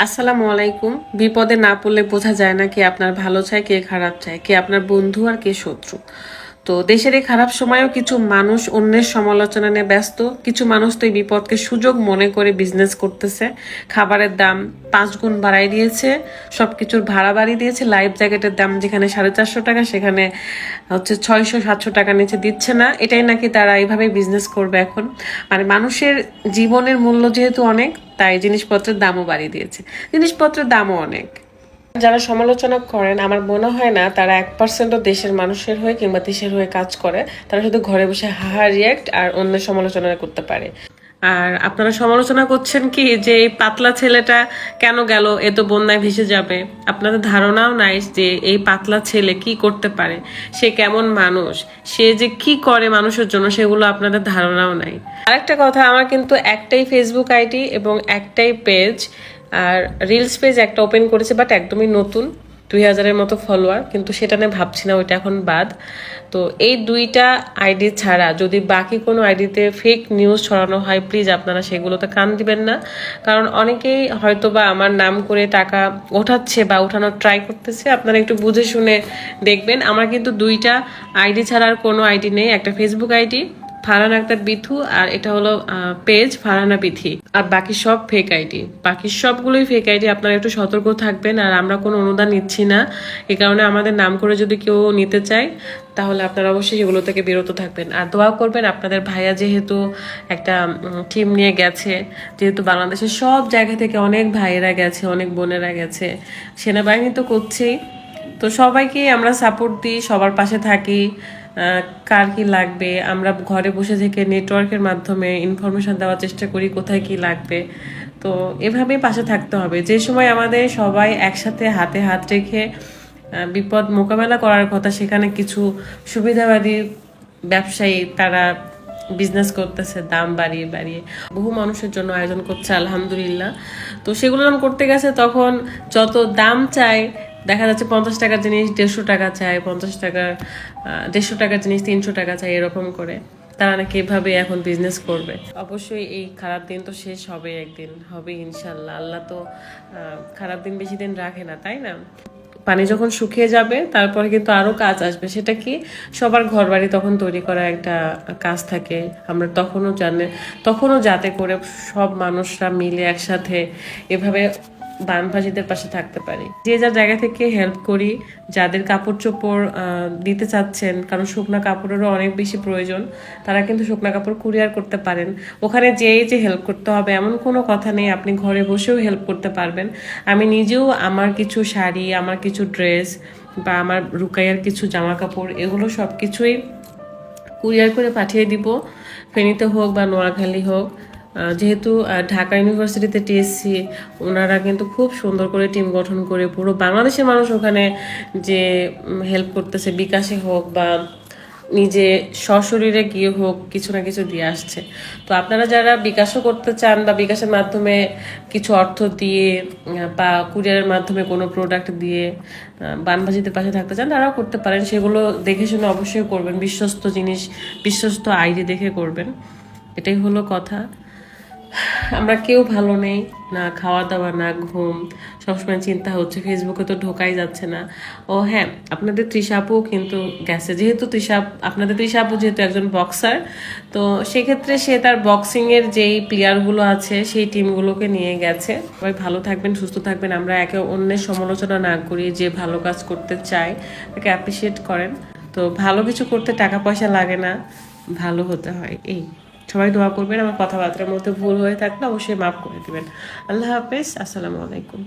আসসালামু আলাইকুম। বিপদে না পড়লে বোঝা যায় না কে আপনার ভালো চায় কে খারাপ চায়, কে আপনার বন্ধু আর কে শত্রু। তো দেশের এই খারাপ সময়েও কিছু মানুষ অন্যের সমালোচনা নিয়ে ব্যস্ত, কিছু মানুষ তো এই বিপদকে সুযোগ মনে করে বিজনেস করতেছে। খাবারের দাম 5 গুণ বাড়াই দিয়েছে, সবকিছুর ভাড়া বাড়িয়ে দিয়েছে। লাইফ জ্যাকেটের দাম যেখানে 450 টাকা সেখানে হচ্ছে 600-700 টাকা নিচে দিচ্ছে না। এটাই নাকি তারা এইভাবে বিজনেস করবে এখন। মানে মানুষের জীবনের মূল্য যেহেতু অনেক, তাই জিনিসপত্রের দামও বাড়িয়ে দিয়েছে। জিনিসপত্রের দামও অনেক। যারা সমালোচনা করেন আমার মনে হয় না তারা 1%ও দেশের মানুষের হয়ে কিংবা দেশের হয়ে কাজ করে। তারা শুধু ঘরে বসে হাহা রিয়াক্ট আর অন্যের সমালোচনা করতে পারে। আর আপনারা সমালোচনা করছেন কি যে এই পাতলা ছেলেটা কেন গেল, এ তো বন্যায় ভেসে যাবে। আপনাদের ধারণাও নাই যে এই পাতলা ছেলে কি করতে পারে, সে কেমন মানুষ, সে যে কি করে মানুষের জন্য, সেগুলো আপনাদের ধারণাও নাই। আরেকটা কথা, আমার কিন্তু একটাই ফেসবুক আইডি এবং একটাই পেজ, আর রিলস পেজ একটা ওপেন করেছে, বাট একদমই নতুন, 2000-এর মতো ফলোয়ার, কিন্তু সেটা নিয়ে ভাবছি না, ওইটা এখন বাদ। তো এই দুইটা আইডি ছাড়া যদি বাকি কোনো আইডিতে ফেক নিউজ ছড়ানো হয়, প্লিজ আপনারা সেগুলোতে কান দিবেন না। কারণ অনেকেই হয়তো বা আমার নাম করে টাকা ওঠাচ্ছে বা ওঠানোর ট্রাই করতেছে, আপনারা একটু বুঝে শুনে দেখবেন। আমার কিন্তু দুইটা আইডি ছাড়া আর কোনো আইডি নেই, একটা ফেসবুক আইডি ফারহানা আক্তার বিথু, আর এটা হলো পেজ ফারহানা বিথি, আর বাকি সব ফেক আইডি, বাকি সবগুলোই ফেক আইডি। আপনারা একটু সতর্ক থাকবেন। আর আমরা কোনো অনুদান নিচ্ছি না, এই কারণে আমাদের নাম করে যদি কেউ নিতে চায় তাহলে আপনারা অবশ্যই সেগুলো থেকে বিরত থাকবেন। আর দোয়া করবেন, আপনাদের ভাইয়া যেহেতু একটা টিম নিয়ে গেছে, যেহেতু বাংলাদেশের সব জায়গা থেকে অনেক ভাইয়েরা গেছে, অনেক বোনেরা গেছে, সেনাবাহিনী তো করছেই, তো সবাইকে আমরা সাপোর্ট দিই, সবার পাশে থাকি। কার কি লাগবে আমরা ঘরে বসে থেকে নেটওয়ার্কের মাধ্যমে ইনফরমেশন দেওয়ার চেষ্টা করি, কোথায় কি লাগবে। তো এভাবেই পাশে থাকতে হবে। যে সময় আমাদের সবাই একসাথে হাতে হাত রেখে বিপদ মোকাবেলা করার কথা, সেখানে কিছু সুবিধাবাদী ব্যবসায়ী তারা বিজনেস করতেছে দাম বাড়িয়ে বাড়িয়ে, বহু মানুষের জন্য আয়োজন করছে আলহামদুলিল্লাহ। তো সেগুলো যখন করতে গেছে তখন যত দাম চায়, দেখা যাচ্ছে 50 টাকার জিনিস 150 টাকা চায়, 50 টাকা 150 টাকার জিনিস 300 টাকা চায়, এরকম করে তারা নাকি এভাবে এখন বিজনেস করবে। অবশ্যই এই খারাপ দিন তো শেষ হবে, একদিন হবে ইনশাল্লাহ। আল্লাহ তো খারাপ দিন বেশি দিন রাখে না, তাই না? পানি যখন শুকিয়ে যাবে তারপরে কিন্তু আরো কাজ আসবে। সেটা কি, সবার ঘর বাড়ি তখন তৈরি করা একটা কাজ থাকে। আমরা তখনও যাতে করে সব মানুষরা মিলে একসাথে এভাবে বানভাসীদের পাশে থাকতে পারি। যে যার জায়গা থেকে হেল্প করি। যাদের কাপড় চোপড় দিতে চাচ্ছেন, কারণ শুকনা কাপড়েরও অনেক বেশি প্রয়োজন, তারা কিন্তু শুকনা কাপড় কুরিয়ার করতে পারেন। ওখানে যেই যে হেল্প করতে হবে এমন কোনো কথা নেই, আপনি ঘরে বসেও হেল্প করতে পারবেন। আমি নিজেও আমার কিছু শাড়ি, আমার কিছু ড্রেস বা আমার রুকাইয়ার কিছু জামা কাপড়, এগুলো সব কিছুই কুরিয়ার করে পাঠিয়ে দিব, ফেনীতে হোক বা নোয়াখালী হোক। যেহেতু ঢাকা ইউনিভার্সিটিতে টিএসসি, ওনারা কিন্তু খুব সুন্দর করে টিম গঠন করে পুরো বাংলাদেশের মানুষ ওখানে যে হেল্প করতেছে, বিকাশে হোক বা নিজে সশরীরে গিয়ে হোক, কিছু না কিছু দিয়ে আসছে। তো আপনারা যারা বিকাশও করতে চান বা বিকাশের মাধ্যমে কিছু অর্থ দিয়ে বা কুরিয়ারের মাধ্যমে কোনো প্রোডাক্ট দিয়ে বানভাসীদের পাশে থাকতে চান, তারাও করতে পারেন। সেগুলো দেখে শুনে অবশ্যই করবেন, বিশ্বস্ত জিনিস, বিশ্বস্ত আইডি দেখে করবেন। এটাই হলো কথা। আমরা কেউ ভালো নেই, না খাওয়া দাওয়া না ঘুম, সবসময় চিন্তা হচ্ছে, ফেসবুকে তো ঢোকাই যাচ্ছে না। ও হ্যাঁ, আপনাদের তৃষা আপু কিন্তু গেছে, যেহেতু আপনাদের তৃষা আপু যেহেতু একজন বক্সার, তো সেক্ষেত্রে সে তার বক্সিংয়ের যেই প্লেয়ারগুলো আছে সেই টিমগুলোকে নিয়ে গেছে। সবাই ভালো থাকবেন, সুস্থ থাকবেন। আমরা একে অন্যের সমালোচনা না করি, যে ভালো কাজ করতে চায় তাকে অ্যাপ্রিসিয়েট করেন। তো ভালো কিছু করতে টাকা পয়সা লাগে না, ভালো হতে হয়। এই সবাই দোয়া করবেন। আমার কথাবার্তার মধ্যে ভুল হয়ে থাকলে অবশ্যই মাফ করে দিবেন। আল্লাহ হাফেজ, আসসালামু আলাইকুম।